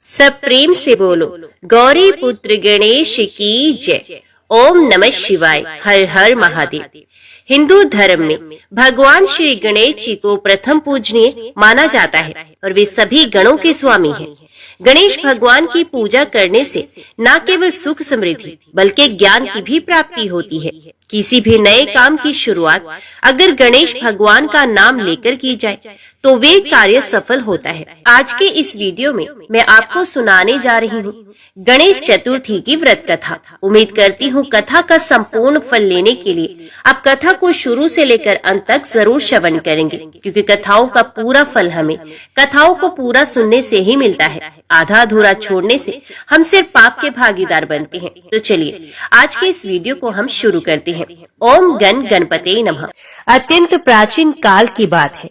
सब प्रेम से बोलो गौरी पुत्र गणेश की जय। ओम नमः शिवाय। हर हर महादेव। हिंदू धर्म में भगवान श्री गणेश जी को प्रथम पूजनीय माना जाता है और वे सभी गणों के स्वामी हैं। गणेश भगवान की पूजा करने से न केवल सुख समृद्धि बल्कि ज्ञान की भी प्राप्ति होती है। किसी भी नए काम की शुरुआत अगर गणेश भगवान का नाम लेकर की जाए तो वे कार्य सफल होता है। आज के इस वीडियो में मैं आपको सुनाने जा रही हूँ गणेश चतुर्थी की व्रत कथा। उम्मीद करती हूँ कथा का संपूर्ण फल लेने के लिए आप कथा को शुरू से लेकर अंत तक जरूर श्रवण करेंगे, क्योंकि कथाओं का पूरा फल हमें कथाओं को पूरा सुनने से ही मिलता है। आधा अधूरा छोड़ने से हम सिर्फ पाप के भागीदार बनते हैं। तो चलिए आज के इस वीडियो को हम शुरू करते हैं। ओम गण गणपते नमः। अत्यंत प्राचीन काल की बात है।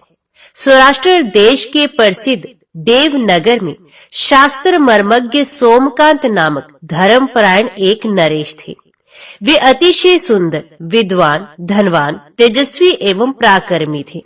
सौराष्ट्र देश के प्रसिद्ध देवनगर में शास्त्र मर्मज्ञ सोमकांत नामक धर्मपरायण एक नरेश थे। वे अतिशय सुंदर, विद्वान, धनवान, तेजस्वी एवं पराक्रमी थे।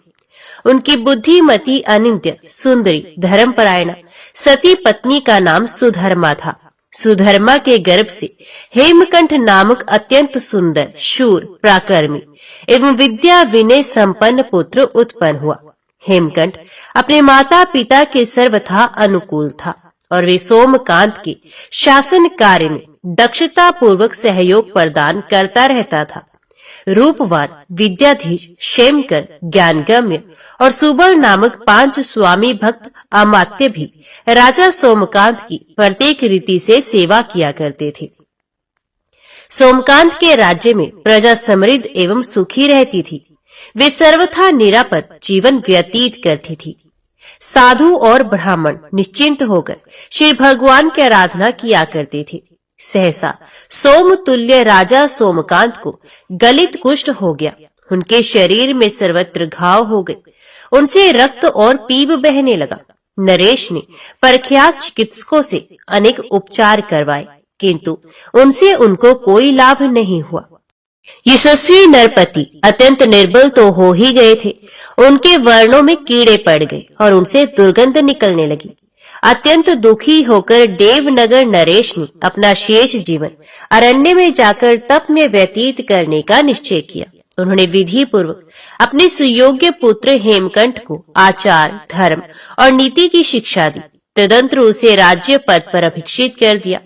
उनकी बुद्धिमती, अनिंद्य, सुंदरी, धर्मपरायणा सती पत्नी का नाम सुधर्मा था। सुधर्मा के गर्भ से हेमकंठ नामक अत्यंत सुंदर, शूर, पराक्रमी एवं विद्या विनय संपन्न पुत्र उत्पन्न हुआ। हेमकंठ अपने माता पिता के सर्वथा अनुकूल था और वे सोमकांत के शासन कार्य में दक्षता पूर्वक सहयोग प्रदान करता रहता था। रूपवान, विद्याधीश, क्षेमकर, ज्ञानगम्य और सुबल नामक 5 स्वामी भक्त अमात्य भी राजा सोमकांत की प्रत्येक रीति से सेवा किया करते थे। सोमकांत के राज्य में प्रजा समृद्ध एवं सुखी रहती थी। वे सर्वथा निरापद जीवन व्यतीत करती थी। साधु और ब्राह्मण निश्चिंत होकर श्री भगवान की आराधना किया करते थे। सहसा सोमतुल्य राजा सोमकांत को गलित कुष्ठ हो गया। उनके शरीर में सर्वत्र घाव हो गए। उनसे रक्त और पीप बहने लगा। नरेश ने प्रख्यात चिकित्सकों से अनेक उपचार करवाए, किंतु उनसे उनको कोई लाभ नहीं हुआ। यशस्वी नरपति अत्यंत निर्बल तो हो ही गए थे, उनके वर्णों में कीड़े पड़ गए और उनसे दुर्गंध निकलने लगी। अत्यंत दुखी होकर देवनगर नरेश ने अपना शेष जीवन अरण्य में जाकर तप में व्यतीत करने का निश्चय किया। उन्होंने विधि पूर्वक अपने सुयोग्य पुत्र हेमकंठ को आचार, धर्म और नीति की शिक्षा दी। तदंतर उसे राज्य पद पर अभिषिक्त कर दिया।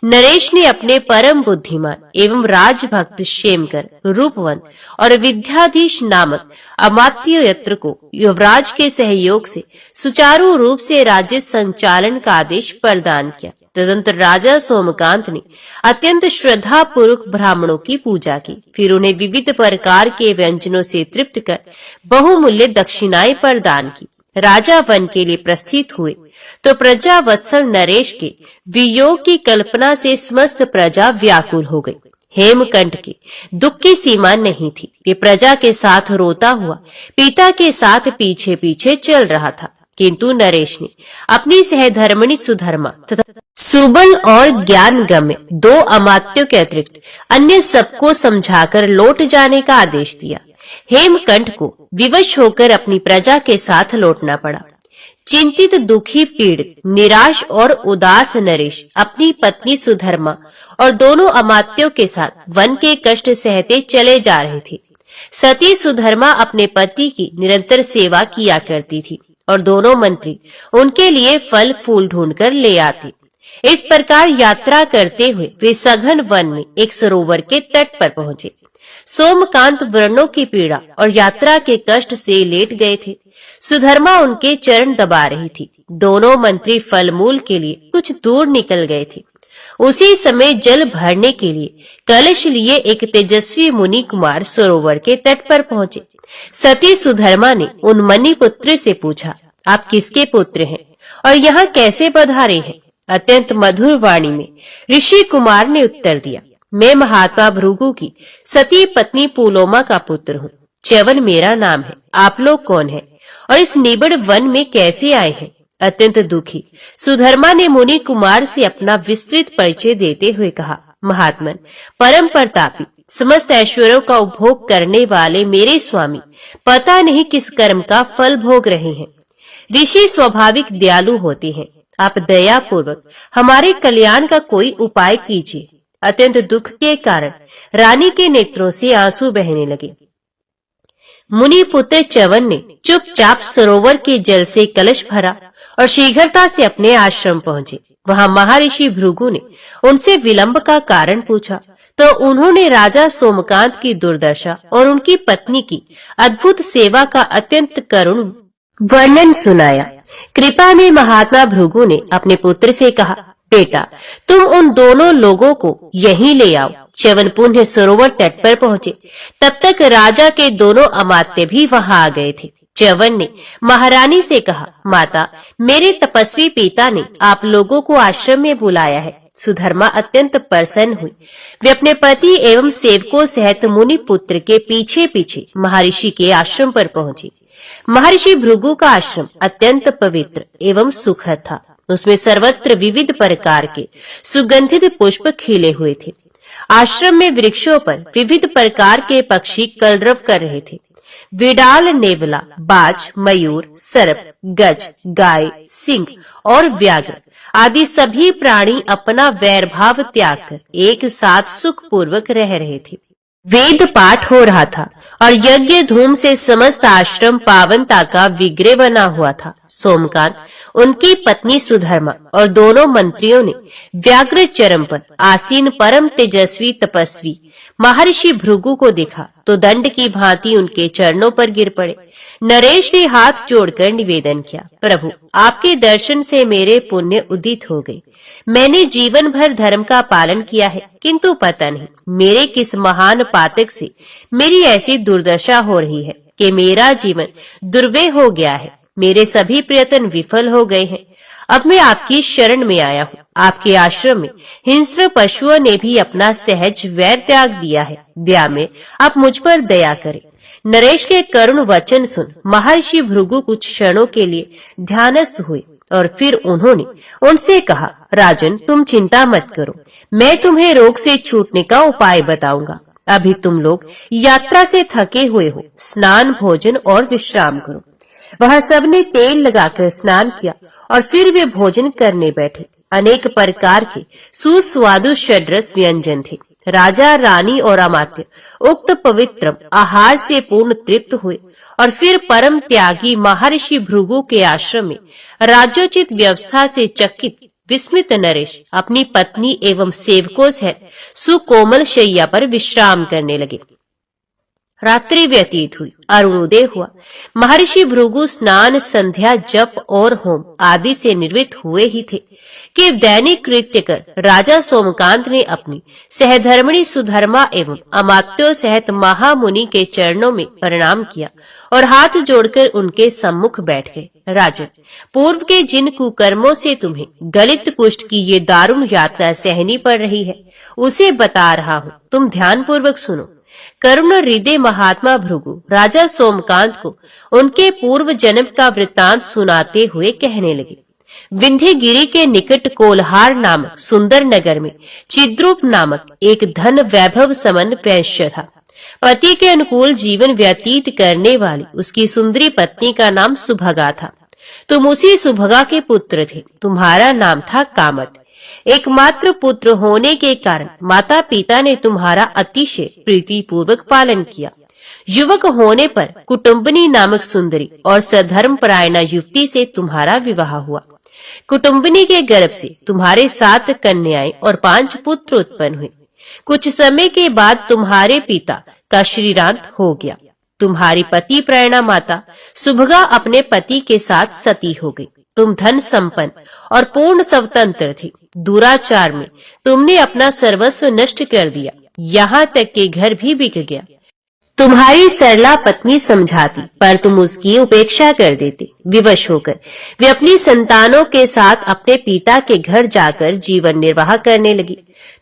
नरेश ने अपने परम बुद्धिमान एवं राजभक्त क्षेमकर, रूपवंत और विद्याधीश नामक अमात्य यत्र को युवराज के सहयोग से सुचारू रूप से राज्य संचालन का आदेश प्रदान किया। तदंतर राजा सोमकांत ने अत्यंत श्रद्धा पूर्वक ब्राह्मणों की पूजा की। फिर उन्हें विविध प्रकार के व्यंजनों से तृप्त कर बहुमूल्य दक्षिणाएं प्रदान की। राजा वन के लिए प्रस्थित हुए तो प्रजा वत्सल नरेश के वियोग की कल्पना से समस्त प्रजा व्याकुल हो गई। हेमकंठ के दुख की सीमा नहीं थी। वे प्रजा के साथ रोता हुआ पिता के साथ पीछे पीछे चल रहा था, किंतु नरेश ने अपनी सहधर्मिणी सुधर्मा तथा सुबल और ज्ञानगम्य 2 अमात्यों के अतिरिक्त अन्य सबको समझाकर लौट जाने का आदेश दिया। हेमकंठ को विवश होकर अपनी प्रजा के साथ लौटना पड़ा। चिंतित, दुखी, पीड़ित, निराश और उदास नरेश अपनी पत्नी सुधर्मा और दोनों अमात्यों के साथ वन के कष्ट सहते चले जा रहे थे। सती सुधर्मा अपने पति की निरंतर सेवा किया करती थी और दोनों मंत्री उनके लिए फल फूल ढूंढकर ले आते। इस प्रकार यात्रा करते हुए वे सघन वन में एक सरोवर के तट पर पहुंचे। सोमकांत व्रणों की पीड़ा और यात्रा के कष्ट से लेट गए थे। सुधर्मा उनके चरण दबा रही थी। दोनों मंत्री फल मूल के लिए कुछ दूर निकल गए थे। उसी समय जल भरने के लिए कलश लिए एक तेजस्वी मुनि कुमार सरोवर के तट पर पहुंचे। सती सुधर्मा ने उन मणि पुत्र से पूछा, आप किसके पुत्र हैं और यहाँ कैसे पधारे हैं? अत्यंत मधुर वाणी में ऋषि कुमार ने उत्तर दिया, मैं महात्मा भृगु की सती पत्नी पुलोमा का पुत्र हूँ। च्यवन मेरा नाम है। आप लोग कौन हैं और इस निबिड़ वन में कैसे आए हैं? अत्यंत दुखी सुधर्मा ने मुनि कुमार से अपना विस्तृत परिचय देते हुए कहा, महात्मन, परम प्रतापी, समस्त ऐश्वर्यों का उपभोग करने वाले मेरे स्वामी पता नहीं किस कर्म का फल भोग रहे हैं। ऋषि स्वाभाविक दयालु होते हैं, आप दया पूर्वक हमारे कल्याण का कोई उपाय कीजिए। अत्यंत दुख के कारण रानी के नेत्रों से आंसू बहने लगे। मुनि पुत्र च्यवन ने चुपचाप सरोवर के जल से कलश भरा और शीघ्रता से अपने आश्रम पहुंचे। वहां महर्षि भृगु ने उनसे विलंब का कारण पूछा तो उन्होंने राजा सोमकांत की दुर्दशा और उनकी पत्नी की अद्भुत सेवा का अत्यंत करुण वर्णन सुनाया। कृपा में महात्मा भृगु ने अपने पुत्र से कहा, बेटा तुम उन दोनों लोगों को यहीं ले आओ। च्यवन पुनः सरोवर तट पर पहुंचे। तब तक राजा के दोनों अमात्य भी वहां आ गए थे। च्यवन ने महारानी से कहा, माता मेरे तपस्वी पिता ने आप लोगों को आश्रम में बुलाया है। सुधर्मा अत्यंत प्रसन्न हुई। वे अपने पति एवं सेवकों सहित मुनि पुत्र के पीछे पीछे महर्षि के आश्रम पर पहुंची। महर्षि भृगु का आश्रम अत्यंत पवित्र एवं सुखद था। उसमें सर्वत्र विविध प्रकार के सुगंधित पुष्प खिले हुए थे। आश्रम में वृक्षों पर विविध प्रकार के पक्षी कलरव कर रहे थे। विडाल, नेवला, बाज, मयूर, सर्प, गज, गाय, सिंह और व्याघ्र आदि सभी प्राणी अपना वैर भाव त्याग कर एक साथ सुख पूर्वक रह रहे थे। वेद पाठ हो रहा था और यज्ञ धूम से समस्त आश्रम पावनता का विग्रह बना हुआ था। सोमकांत, उनकी पत्नी सुधर्मा और दोनों मंत्रियों ने व्याघ्र चरम पर आसीन परम तेजस्वी तपस्वी महर्षि भृगु को देखा तो दंड की भांति उनके चरणों पर गिर पड़े। नरेश ने हाथ जोड़कर निवेदन किया, प्रभु आपके दर्शन से मेरे पुण्य उदित हो गए। मैंने जीवन भर धर्म का पालन किया है, किंतु पता नहीं मेरे किस महान पातक से मेरी ऐसी दुर्दशा हो रही है कि मेरा जीवन दुर्व्यय हो गया है। मेरे सभी प्रयत्न विफल हो गए हैं। अब मैं आपकी शरण में आया हूँ। आपके आश्रम में हिंस्र पशुओं ने भी अपना सहज वैर त्याग दिया है। दया में आप मुझ पर दया करें। नरेश के करुण वचन सुन महर्षि भृगु कुछ क्षणों के लिए ध्यानस्थ हुए और फिर उन्होंने उनसे कहा, राजन तुम चिंता मत करो, मैं तुम्हें रोग से छूटने का उपाय बताऊंगा। अभी तुम लोग यात्रा से थके हुए हो, स्नान, भोजन और विश्राम करो। वहां सबने तेल लगाकर स्नान किया और फिर वे भोजन करने बैठे। अनेक प्रकार के सुस्वादु षड्रस व्यंजन थे। राजा, रानी और अमात्य उक्त पवित्र आहार से पूर्ण तृप्त हुए और फिर परम त्यागी महर्षि भृगु के आश्रम में राज्योचित व्यवस्था से चकित विस्मित नरेश अपनी पत्नी एवं सेवकों सहित सुकोमल शैया पर विश्राम करने लगे। रात्रि व्यतीत हुई, अरुणोदय हुआ। महर्षि भृगु स्नान, संध्या, जप और होम आदि से निर्वृत्त हुए ही थे कि दैनिक कृत्य कर राजा सोमकांत ने अपनी सहधर्मिणी सुधर्मा एवं अमात्यों सहित महामुनि के चरणों में प्रणाम किया और हाथ जोड़कर उनके सम्मुख बैठ गए। राजन, पूर्व के जिन कुकर्मों से तुम्हें गलित कुष्ठ की ये दारुण यातना सहनी पड़ रही है, उसे बता रहा हूँ, तुम ध्यान पूर्वक सुनो। करुण हृदय महात्मा भृगु राजा सोमकांत को उनके पूर्व जन्म का वृत्तांत सुनाते हुए कहने लगे। विंध्यगिरी के निकट कोल्हार नामक सुंदर नगर में चिद्रूप नामक एक धन वैभव समन वैश्य था। पति के अनुकूल जीवन व्यतीत करने वाली उसकी सुंदरी पत्नी का नाम सुभगा था। तुम उसी सुभगा के पुत्र थे। तुम्हारा नाम था कामत। एकमात्र पुत्र होने के कारण माता पिता ने तुम्हारा अतिशय प्रीति पूर्वक पालन किया। युवक होने पर कुटुम्बिनी नामक सुंदरी और सधर्म परायणा युवती से तुम्हारा विवाह हुआ। कुटुम्बिनी के गर्भ से तुम्हारे 7 कन्याएं और 5 पुत्र उत्पन्न हुए। कुछ समय के बाद तुम्हारे पिता का श्रीरांत हो गया। तुम्हारी पति प्रायणा माता सुभगा अपने पति के साथ सती हो गई। तुम धन संपन्न और पूर्ण स्वतंत्र थे। दुराचार में तुमने अपना सर्वस्व नष्ट कर दिया, यहाँ तक कि घर भी बिक गया। तुम्हारी सरला पत्नी समझाती पर तुम उसकी उपेक्षा कर देते। विवश होकर वे अपनी संतानों के साथ अपने पिता के घर जाकर जीवन निर्वाह करने लगी।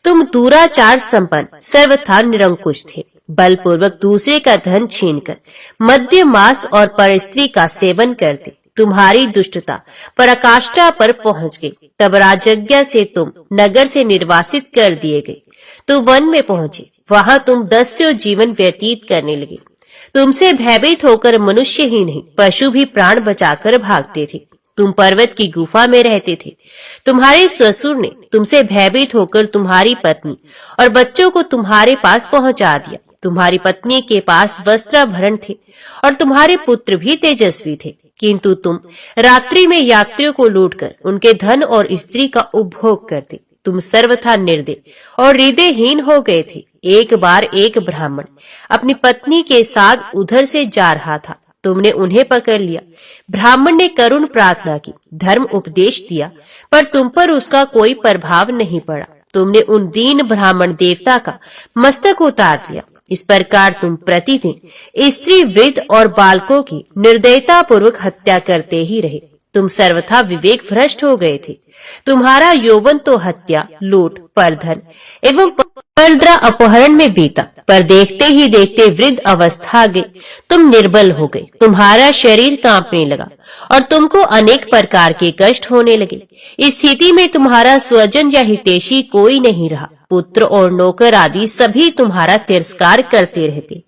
तुम दुराचार संपन्न सर्वथा निरंकुश थे। बलपूर्वक दूसरे का धन छीनकर मद्य, मांस और परस्त्री का सेवन करते। तुम्हारी दुष्टता पराकाष्ठा पर पहुंच गई। तब राजज्ञा से तुम नगर से निर्वासित कर दिए गए। तुम वन में पहुंचे। वहां तुम दस्यु जीवन व्यतीत करने लगे। तुमसे भयभीत होकर मनुष्य ही नहीं पशु भी प्राण बचाकर भागते थे। तुम पर्वत की गुफा में रहते थे। तुम्हारे ससुर ने तुमसे भयभीत होकर तुम्हारी पत्नी और बच्चों को तुम्हारे पास पहुंचा दिया। तुम्हारी पत्नी के पास वस्त्राभरण थे और तुम्हारे पुत्र भी तेजस्वी थे, किंतु तुम रात्रि में यात्रियों को लूटकर उनके धन और स्त्री का उपभोग करते। तुम सर्वथा निर्दय और हृदयहीन हो गए थे। एक बार एक ब्राह्मण अपनी पत्नी के साथ उधर से जा रहा था। तुमने उन्हें पकड़ लिया। ब्राह्मण ने करुण प्रार्थना की, धर्म उपदेश दिया, पर तुम पर उसका कोई प्रभाव नहीं पड़ा। तुमने उन दीन ब्राह्मण देवता का मस्तक उतार दिया। इस प्रकार तुम प्रतिदिन स्त्री, वृद्ध और बालकों की निर्दयता पूर्वक हत्या करते ही रहे। तुम सर्वथा विवेक भ्रष्ट हो गए थे। तुम्हारा यौवन तो हत्या, लूट, परधन एवं परद्रा अपहरण में बीता, पर देखते ही देखते वृद्ध अवस्था गई। तुम निर्बल हो गए, तुम्हारा शरीर कांपने लगा और तुमको अनेक प्रकार के कष्ट होने लगे। इस स्थिति में तुम्हारा स्वजन या हितैषी कोई नहीं रहा। पुत्र और नौकर आदि सभी तुम्हारा तिरस्कार करते रहते।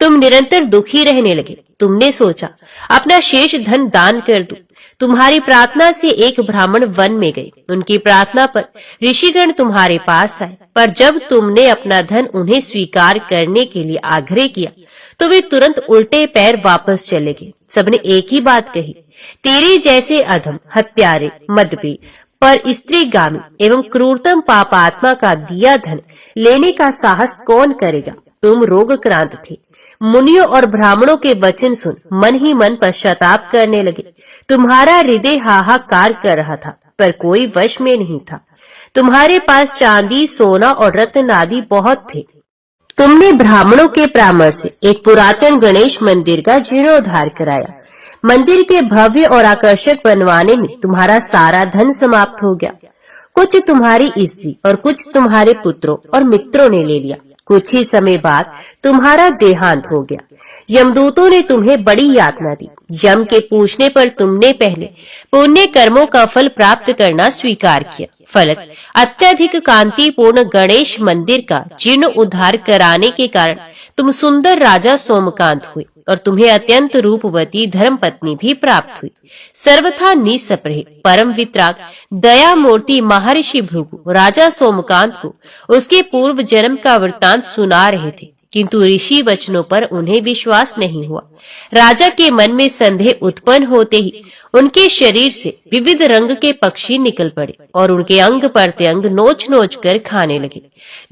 तुम निरंतर दुखी रहने लगे। तुमने सोचा अपना शेष धन दान कर दूं। तुम्हारी प्रार्थना से एक ब्राह्मण वन में गए। उनकी प्रार्थना पर ऋषिगण तुम्हारे पास आए, पर जब तुमने अपना धन उन्हें स्वीकार करने के लिए आग्रह किया तो वे तुरंत उल्टे पैर वापस चले गए। सबने एक ही बात कही, तेरे जैसे अधम, हत्यारे, मदपी, पर स्त्रीगामी एवं क्रूरतम पापात्मा का दिया धन लेने का साहस कौन करेगा। तुम रोगक्रांत थे। मुनियों और ब्राह्मणों के वचन सुन मन ही मन पश्चाताप करने लगे। तुम्हारा हृदय हाहाकार कर रहा था, पर कोई वश में नहीं था। तुम्हारे पास चांदी, सोना और रत्न आदि बहुत थे। तुमने ब्राह्मणों के परामर्श से एक पुरातन गणेश मंदिर का जीर्णोद्धार कराया। मंदिर के भव्य और आकर्षक बनवाने में तुम्हारा सारा धन समाप्त हो गया। कुछ तुम्हारी स्त्री और कुछ तुम्हारे पुत्रों और मित्रों ने ले लिया। कुछ ही समय बाद तुम्हारा देहांत हो गया। यमदूतों ने तुम्हें बड़ी यातना दी। यम के पूछने पर तुमने पहले पुण्य कर्मों का फल प्राप्त करना स्वीकार किया। फलत अत्यधिक कांतिपूर्ण गणेश मंदिर का जीर्ण उद्धार कराने के कारण तुम सुंदर राजा सोमकांत हुए और तुम्हें अत्यंत रूपवती धर्मपत्नी भी प्राप्त हुई। सर्वथा निस्पृह, परम वितराग, दया मूर्ति महर्षि भृगु राजा सोमकांत को उसके पूर्व जन्म का वृत्तांत सुना रहे थे, किंतु ऋषि वचनों पर उन्हें विश्वास नहीं हुआ। राजा के मन में संदेह उत्पन्न होते ही उनके शरीर से विविध रंग के पक्षी निकल पड़े और उनके अंग प्रत्यंग नोच नोच कर खाने लगे।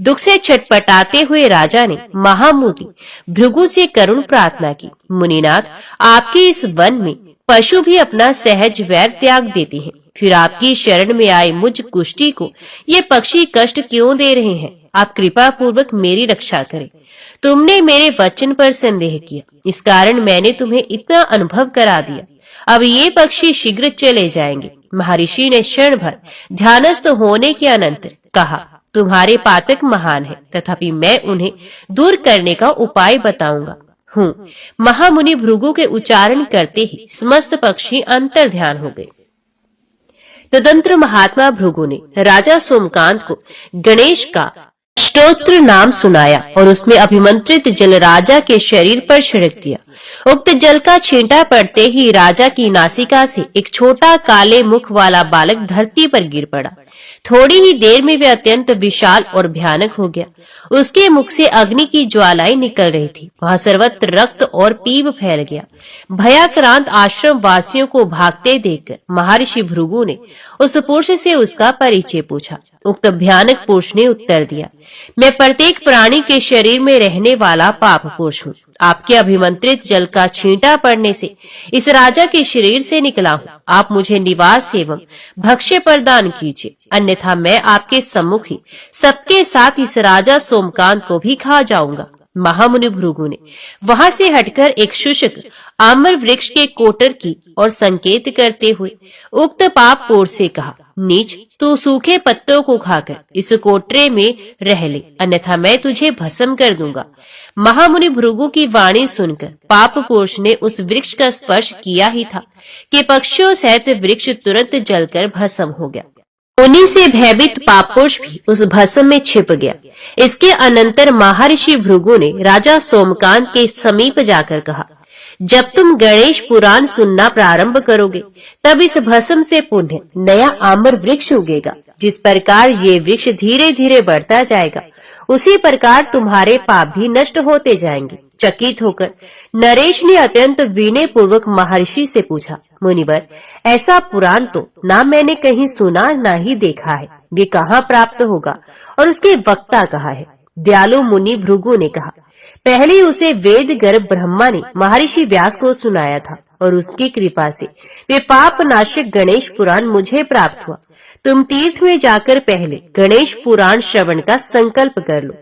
दुख से छटपटाते हुए राजा ने महामुनि भृगु से करुण प्रार्थना की, मुनिनाथ, आपके इस वन में पशु भी अपना सहज वैर त्याग देते हैं, फिर आपकी शरण में आए मुझ कुष्ठी को ये पक्षी कष्ट क्यों दे रहे हैं? आप कृपा पूर्वक मेरी रक्षा करें। तुमने मेरे वचन पर संदेह किया, इस कारण मैंने तुम्हें इतना अनुभव करा दिया। अब ये पक्षी शीघ्र चले जाएंगे। महर्षि ने क्षण भर ध्यानस्थ होने के अनंतर कहा, तुम्हारे पातक महान है, तथापि मैं उन्हें दूर करने का उपाय बताऊंगा हूँ। महामुनि भृगु के उच्चारण करते ही समस्त पक्षी अंतर्ध्यान हो गए। तदंतर महात्मा भृगु ने राजा सोमकांत को गणेश का स्तोत्र नाम सुनाया और उसमें अभिमंत्रित जल राजा के शरीर पर छिड़क दिया। उक्त जल का छींटा पड़ते ही राजा की नासिका से एक छोटा काले मुख वाला बालक धरती पर गिर पड़ा। थोड़ी ही देर में वे अत्यंत विशाल और भयानक हो गया। उसके मुख से अग्नि की ज्वालाएं निकल रही थी। वहां सर्वत्र रक्त और पीप फैल गया। भयाक्रांत आश्रम वासियों को भागते देखकर महर्षि भृगु ने उस पुरुष से उसका परिचय पूछा। उक्त भयानक पुरुष ने उत्तर दिया, मैं प्रत्येक प्राणी के शरीर में रहने वाला पाप पुरुष हूँ। आपके अभिमंत्रित जल का छींटा पड़ने से इस राजा के शरीर से निकला हूँ। आप मुझे निवास एवं भक्ष्य प्रदान कीजिए, अन्यथा मैं आपके सम्मुख ही सबके साथ इस राजा सोमकांत को भी खा जाऊंगा। महामुनि भृगु ने वहां से हटकर एक शुष्क आम्र वृक्ष के कोटर की और संकेत करते हुए उक्त पाप पुरुष से कहा, नीच, तू सूखे पत्तों को खाकर इस कोटरे में रह ले, अन्यथा मैं तुझे भस्म कर दूंगा। महामुनि भृगु की वाणी सुनकर पाप पुरुष ने उस वृक्ष का स्पर्श किया ही था कि पक्षियों सहित वृक्ष तुरंत जलकर भस्म हो गया। मुनि से भयभीत पाप पुरुष भी उस भस्म में छिप गया। इसके अनंतर महर्षि भृगु ने राजा सोमकांत के समीप जाकर कहा, जब तुम गणेश पुराण सुनना प्रारंभ करोगे तब इस भस्म से पुनः नया आम्र वृक्ष उगेगा। जिस प्रकार ये वृक्ष धीरे धीरे बढ़ता जाएगा उसी प्रकार तुम्हारे पाप भी नष्ट होते जाएंगे। चकित होकर नरेश ने अत्यंत विनय पूर्वक महर्षि से पूछा, मुनिवर, ऐसा पुराण तो ना मैंने कहीं सुना ना ही देखा है, ये कहाँ प्राप्त होगा और उसके वक्ता कहाँ है? दयालु मुनि भृगु ने कहा, पहले उसे वेद गर्भ ब्रह्मा ने महर्षि व्यास को सुनाया था और उसकी कृपा से वे पाप नाशक गणेश पुराण मुझे प्राप्त हुआ। तुम तीर्थ में जाकर पहले गणेश पुराण श्रवण का संकल्प कर लो।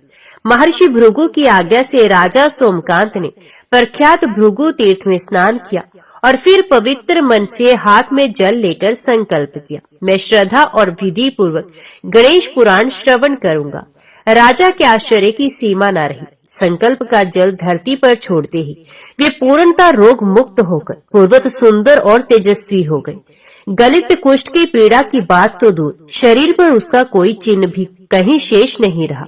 महर्षि भृगु की आज्ञा से राजा सोमकांत ने प्रख्यात भृगु तीर्थ में स्नान किया और फिर पवित्र मन से हाथ में जल लेकर संकल्प किया, मैं श्रद्धा और विधि पूर्वक गणेश पुराण श्रवण करूंगा। राजा के आश्चर्य की सीमा न रही। संकल्प का जल धरती पर छोड़ते ही वे पूर्णतः रोग मुक्त होकर पूर्वत सुंदर और तेजस्वी हो गए। गलित कुष्ठ की पीड़ा की बात तो दूर, शरीर पर उसका कोई चिन्ह भी कहीं शेष नहीं रहा।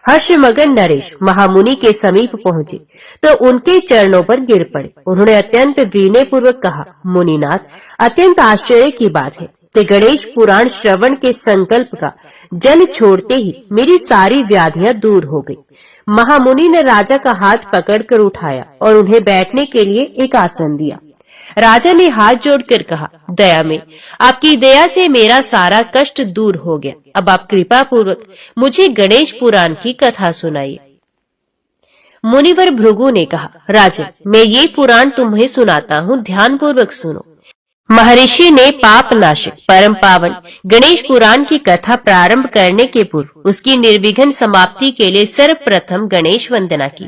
हर्षमगन नरेश महामुनि के समीप पहुंचे तो उनके चरणों पर गिर पड़े। उन्होंने अत्यंत विनय पूर्वक कहा, मुनिनाथ, अत्यंत आश्चर्य की बात है कि गणेश पुराण श्रवण के संकल्प का जल छोड़ते ही मेरी सारी व्याधियां दूर हो गई। महामुनि ने राजा का हाथ पकड़कर उठाया और उन्हें बैठने के लिए एक आसन दिया। राजा ने हाथ जोड़कर कहा, दया में आपकी दया से मेरा सारा कष्ट दूर हो गया। अब आप कृपा पूर्वक मुझे गणेश पुराण की कथा सुनाइए। मुनिवर भृगु ने कहा, राजन, मैं ये पुराण तुम्हें सुनाता हूँ, ध्यान पूर्वक सुनो। महर्षि ने पाप नाशक परम पावन गणेश पुराण की कथा प्रारंभ करने के पूर्व उसकी निर्विघ्न समाप्ति के लिए सर्वप्रथम गणेश वंदना की,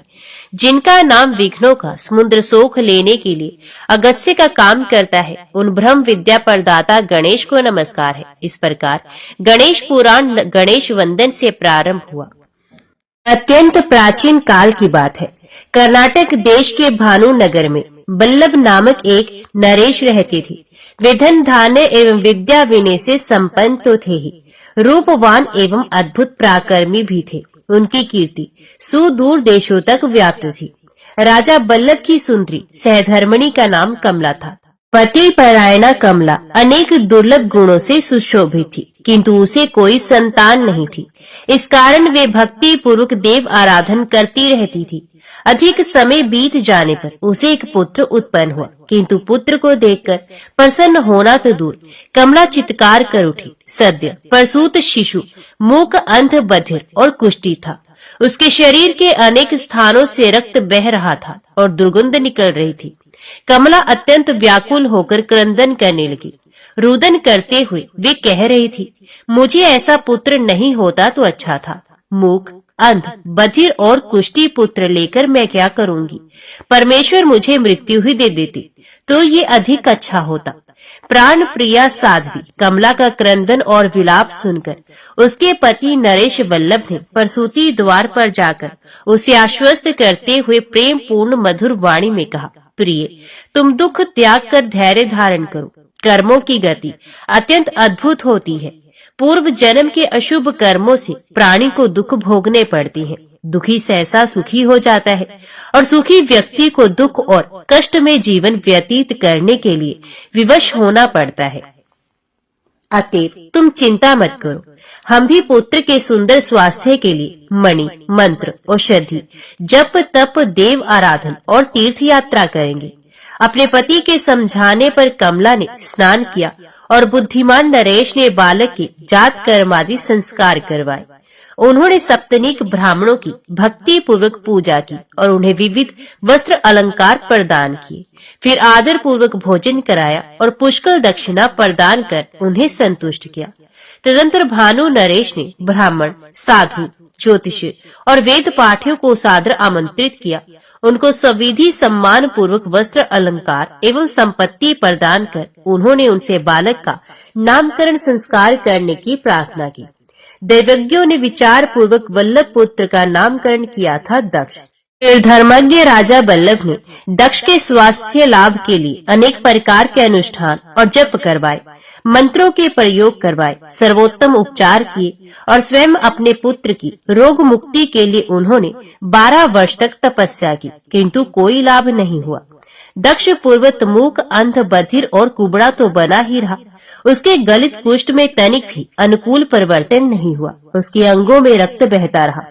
जिनका नाम विघ्नों का समुद्र सोख लेने के लिए अगस्त्य का काम करता है। उन ब्रह्म विद्या प्रदाता गणेश को नमस्कार है। इस प्रकार गणेश पुराण गणेश वंदन से प्रारंभ हुआ। अत्यंत प्राचीन काल की बात है। कर्नाटक देश के भानुनगर में बल्लभ नामक एक नरेश रहते थे। वे धन धान्य एवं विद्या विनय से संपन्न तो थे ही, रूपवान एवं अद्भुत पराक्रमी भी थे। उनकी कीर्ति सुदूर देशों तक व्याप्त थी। राजा बल्लभ की सुंदरी सहधर्मिणी का नाम कमला था। पति परायणा कमला अनेक दुर्लभ गुणों से सुशोभित थी, किंतु उसे कोई संतान नहीं थी। इस कारण वे भक्ति पूर्वक देव आराधन करती रहती थी। अधिक समय बीत जाने पर उसे एक पुत्र उत्पन्न हुआ, किंतु पुत्र को देखकर प्रसन्न होना तो दूर, कमला चित्कार कर उठी। सद्य प्रसूत शिशु मूक, अंध, बधिर और कुष्ठी था। उसके शरीर के अनेक स्थानों से रक्त बह रहा था और दुर्गंध निकल रही थी। कमला अत्यंत व्याकुल होकर क्रंदन करने लगी। रुदन करते हुए वे कह रही थी, मुझे ऐसा पुत्र नहीं होता तो अच्छा था। मूक, अंध, बधिर और कुष्ठी पुत्र लेकर मैं क्या करूंगी? परमेश्वर मुझे मृत्यु ही दे देती तो ये अधिक अच्छा होता। प्राण प्रिया साध्वी कमला का क्रंदन और विलाप सुनकर उसके पति नरेश वल्लभ ने प्रसूति द्वार पर जाकर उसे आश्वस्त करते हुए प्रेम पूर्ण मधुर वाणी में कहा, प्रिय, तुम दुख त्याग कर धैर्य धारण करो। कर्मों की गति अत्यंत अद्भुत होती है। पूर्व जन्म के अशुभ कर्मों से प्राणी को दुख भोगने पड़ती हैं। दुखी सहसा सुखी हो जाता है और सुखी व्यक्ति को दुख और कष्ट में जीवन व्यतीत करने के लिए विवश होना पड़ता है। अतएव तुम चिंता मत करो, हम भी पुत्र के सुंदर स्वास्थ्य के लिए मणि, मंत्र, औषधि, जप, तप, देव आराधन और तीर्थ यात्रा करेंगे। अपने पति के समझाने पर कमला ने स्नान किया और बुद्धिमान नरेश ने बालक के जात कर्म आदि संस्कार करवाए। उन्होंने सप्तनिक ब्राह्मणों की भक्ति पूर्वक पूजा की और उन्हें विविध वस्त्र अलंकार प्रदान किए। फिर आदर पूर्वक भोजन कराया और पुष्कल दक्षिणा प्रदान कर उन्हें संतुष्ट किया। तदंतर भानु नरेश ने ब्राह्मण, साधु, ज्योतिष और वेद पाठियों को सादर आमंत्रित किया। उनको सविधि सम्मान पूर्वक वस्त्र अलंकार एवं संपत्ति प्रदान कर उन्होंने उनसे बालक का नामकरण संस्कार करने की प्रार्थना की। दैवज्ञों ने विचार पूर्वक वल्लभ पुत्र का नामकरण किया था दक्ष। फिर धर्मज्ञ राजा वल्लभ ने दक्ष के स्वास्थ्य लाभ के लिए अनेक प्रकार के अनुष्ठान और जप करवाए, मंत्रों के प्रयोग करवाए, सर्वोत्तम उपचार किए और स्वयं अपने पुत्र की रोग मुक्ति के लिए उन्होंने 12 वर्ष तक तपस्या की, किंतु कोई लाभ नहीं हुआ। दक्ष पूर्वत मूक, अंध, बधिर और कुबड़ा तो बना ही रहा। उसके गलित कुष्ठ में तनिक भी अनुकूल परिवर्तन नहीं हुआ। उसके अंगों में रक्त बहता रहा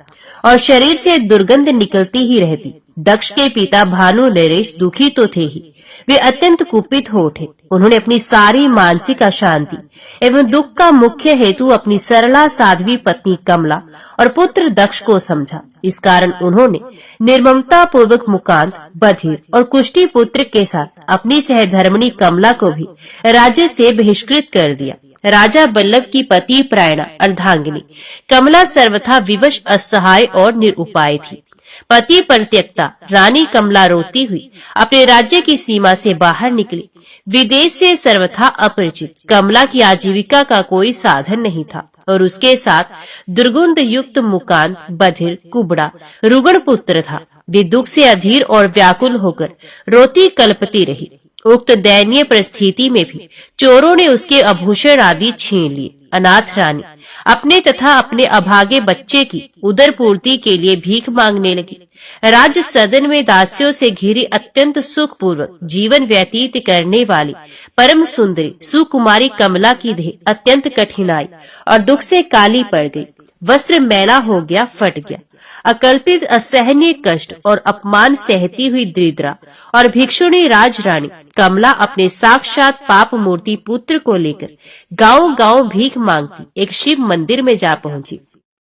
और शरीर से दुर्गंध निकलती ही रहती। दक्ष के पिता भानु नरेश दुखी तो थे ही, वे अत्यंत कुपित हो उठे। उन्होंने अपनी सारी मानसिक अशांति एवं दुख का मुख्य हेतु अपनी सरला साध्वी पत्नी कमला और पुत्र दक्ष को समझा। इस कारण उन्होंने निर्ममता पूर्वक मुकांत, बधिर और कुष्ठी पुत्र के साथ अपनी सहधर्मिणी कमला को भी राज्य से बहिष्कृत कर दिया। राजा बल्लभ की पति प्रायणा अर्धांगिनी कमला सर्वथा विवश, असहाय और निरुपाय थी। पति परित्यक्ता रानी कमला रोती हुई अपने राज्य की सीमा से बाहर निकली। विदेश से सर्वथा अपरिचित कमला की आजीविका का कोई साधन नहीं था और उसके साथ दुर्गंध युक्त मुकांत, बधिर, कुबड़ा, रुग्ण पुत्र था। वे दुख से अधीर और व्याकुल होकर रोती कल्पती रही। उक्त दयनीय परिस्थिति में भी चोरों ने उसके आभूषण आदि छीन लिए। अनाथ रानी अपने तथा अपने अभागे बच्चे की उदर पूर्ति के लिए भीख मांगने लगी। राज सदन में दासियों से घिरी अत्यंत सुख पूर्वक जीवन व्यतीत करने वाली परम सुंदरी सुकुमारी कमला की देह अत्यंत कठिनाई और दुख से काली पड़ गई। वस्त्र मैला हो गया, फट गया। अकल्पित असहनीय कष्ट और अपमान सहती हुई दरिद्रा और भिक्षुणी राजरानी कमला अपने साक्षात पाप मूर्ति पुत्र को लेकर गांव-गांव भीख मांगती एक शिव मंदिर में जा पहुंची।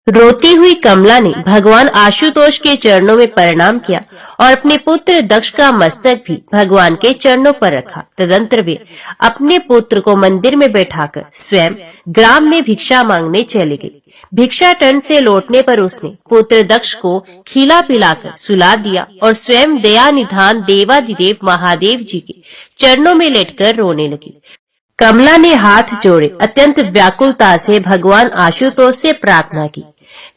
रोती हुई कमला ने भगवान आशुतोष के चरणों में प्रणाम किया और अपने पुत्र दक्ष का मस्तक भी भगवान के चरणों पर रखा। तदंतर वे अपने पुत्र को मंदिर में बैठाकर स्वयं ग्राम में भिक्षा मांगने चली गई। भिक्षाटन से लौटने पर उसने पुत्र दक्ष को खिला पिलाकर सुला दिया और स्वयं दया निधान देवाधिदेव महादेव जी के चरणों में लेटकर रोने लगी। कमला ने हाथ जोड़े अत्यंत व्याकुलता से भगवान आशुतोष से प्रार्थना की,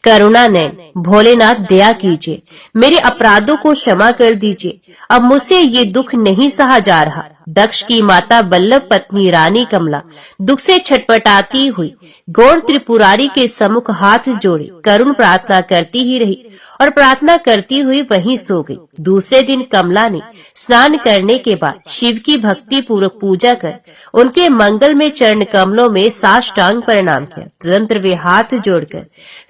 करुणा नयन भोलेनाथ दया कीजिए, मेरे अपराधों को क्षमा कर दीजिए, अब मुझसे ये दुख नहीं सहा जा रहा। दक्ष की माता बल्लभ पत्नी रानी कमला दुख से छटपटाती हुई गौर त्रिपुरारी के सम्मुख हाथ जोड़े करुण प्रार्थना करती ही रही और प्रार्थना करती हुई वहीं सो गई। दूसरे दिन कमला ने स्नान करने के बाद शिव की भक्ति पूर्वक पूजा कर उनके मंगल में चरण कमलों में साष्टांग प्रणाम किया। तदंतर वे हाथ जोड़कर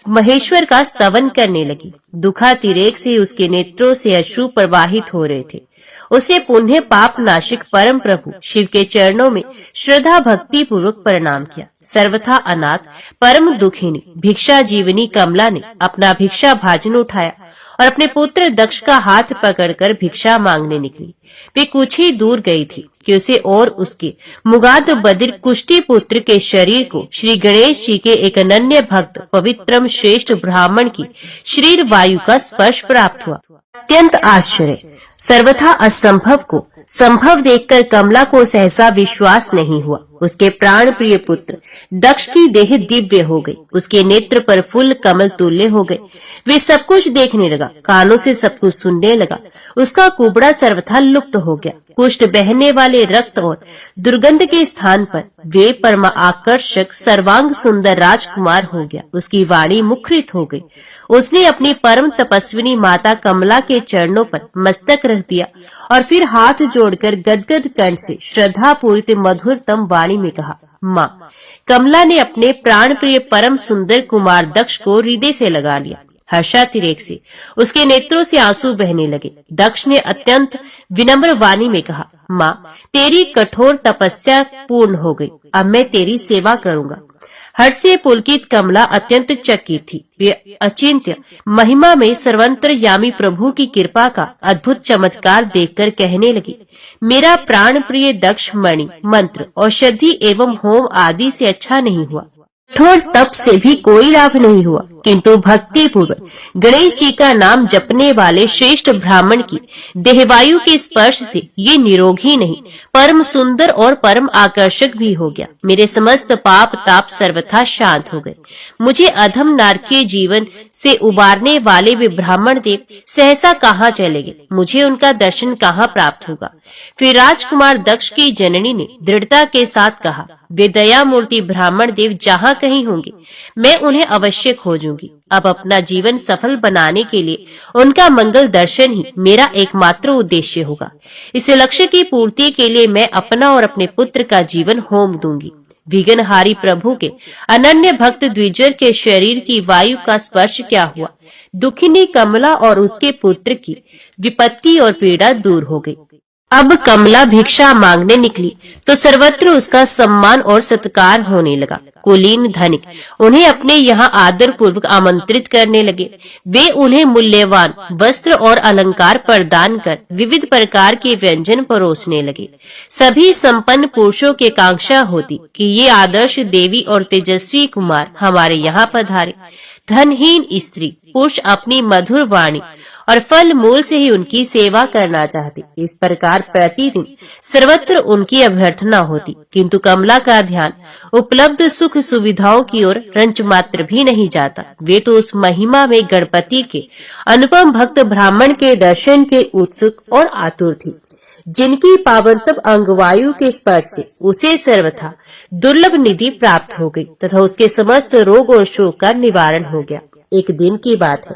महेश्वर का स्तवन करने लगी। दुखातिरेक से उसके नेत्रों से अश्रु प्रवाहित हो रहे थे। उसने पुण्य पाप नाशिक परम प्रभु शिव के चरणों में श्रद्धा भक्ति पूर्वक प्रणाम किया। सर्वथा अनाथ परम दुखिनी भिक्षा जीवनी कमला ने अपना भिक्षा भाजन उठाया और अपने पुत्र दक्ष का हाथ पकड़कर भिक्षा मांगने निकली। वे कुछ ही दूर गई थी कि उसे और उसके मुगाद बदिर कुष्ठी पुत्र के शरीर को श्री गणेश जी के एक अनन्य भक्त पवित्रम श्रेष्ठ ब्राह्मण की शरीर वायु का स्पर्श प्राप्त हुआ। अत्यंत आश्चर्य, सर्वथा असंभव को संभव देखकर कमला को सहसा विश्वास नहीं हुआ। उसके प्राण प्रिय पुत्र दक्ष की देह दिव्य हो गई, उसके नेत्र पर फूल कमल तुल्य हो गए। वे सब कुछ देखने लगा, कानों से सब कुछ सुनने लगा। उसका कुबड़ा सर्वथा लुप्त हो गया। कुष्ठ, बहने वाले रक्त और दुर्गंध के स्थान पर वे परम आकर्षक सर्वांग सुंदर राजकुमार हो गया। उसकी वाणी मुखरित हो गई। उसने अपनी परम तपस्विनी माता कमला के चरणों पर मस्तक रख दिया और फिर हाथ जोड़कर गदगद कंठ से श्रद्धा पूरित मधुरतम वाणी में कहा, माँ। कमला ने अपने प्राण प्रिय परम सुंदर कुमार दक्ष को हृदय से लगा लिया। हर्षातिरेक से उसके नेत्रों से आंसू बहने लगे। दक्ष ने अत्यंत विनम्र वाणी में कहा, माँ, तेरी कठोर तपस्या पूर्ण हो गई, अब मैं तेरी सेवा करूंगा। हर्ष से पुलकित कमला अत्यंत चकित थी। वे अचिंत्य महिमा में सर्वंतरयामी प्रभु की कृपा का अद्भुत चमत्कार देखकर कहने लगी, मेरा प्राण प्रिय दक्ष मणि, मंत्र, औषधि एवं होम आदि से अच्छा नहीं हुआ। कठोर तप से भी कोई लाभ नहीं हुआ, किंतु भक्ति पूर्वक गणेश जी का नाम जपने वाले श्रेष्ठ ब्राह्मण की देहवायु के स्पर्श से ये निरोग ही नहीं, परम सुंदर और परम आकर्षक भी हो गया। मेरे समस्त पाप ताप सर्वथा शांत हो गए। मुझे अधम नारकीय जीवन से उबारने वाले वे ब्राह्मण देव सहसा कहाँ चले गए, मुझे उनका दर्शन कहाँ प्राप्त होगा। फिर राजकुमार दक्ष की जननी ने दृढ़ता के साथ कहा, वे दया मूर्ति ब्राह्मण देव जहाँ कहीं होंगे, मैं उन्हें अवश्य खोजूंगी। लूंगी। अब अपना जीवन सफल बनाने के लिए उनका मंगल दर्शन ही मेरा एकमात्र उद्देश्य होगा। इस लक्ष्य की पूर्ति के लिए मैं अपना और अपने पुत्र का जीवन होम दूंगी। विघ्नहारी प्रभु के अनन्य भक्त द्विजर के शरीर की वायु का स्पर्श क्या हुआ। दुखिनी कमला और उसके पुत्र की विपत्ति और पीड़ा दूर हो गई। अब कमला भिक्षा मांगने निकली तो सर्वत्र उसका सम्मान और सत्कार होने लगा। कुलीन धनिक उन्हें अपने यहाँ आदर पूर्वक आमंत्रित करने लगे। वे उन्हें मूल्यवान वस्त्र और अलंकार प्रदान कर विविध प्रकार के व्यंजन परोसने लगे। सभी संपन्न पुरुषों की कांक्षा होती कि ये आदर्श देवी और तेजस्वी कुमार हमारे यहाँ पधारे। धनहीन स्त्री पुरुष अपनी मधुर वाणी और फल मूल से ही उनकी सेवा करना चाहते। इस प्रकार प्रतिदिन सर्वत्र उनकी अभ्यर्थना होती, किंतु कमला का ध्यान उपलब्ध सुख सुविधाओं की ओर रंच मात्र भी नहीं जाता। वे तो उस महिमा में गणपति के अनुपम भक्त ब्राह्मण के दर्शन के उत्सुक और आतुर थी, जिनकी पावनतम अंगवायु के स्पर्श से उसे सर्वथा दुर्लभ निधि प्राप्त हो गई तथा उसके समस्त रोग और शोक का निवारण हो गया। एक दिन की बात है,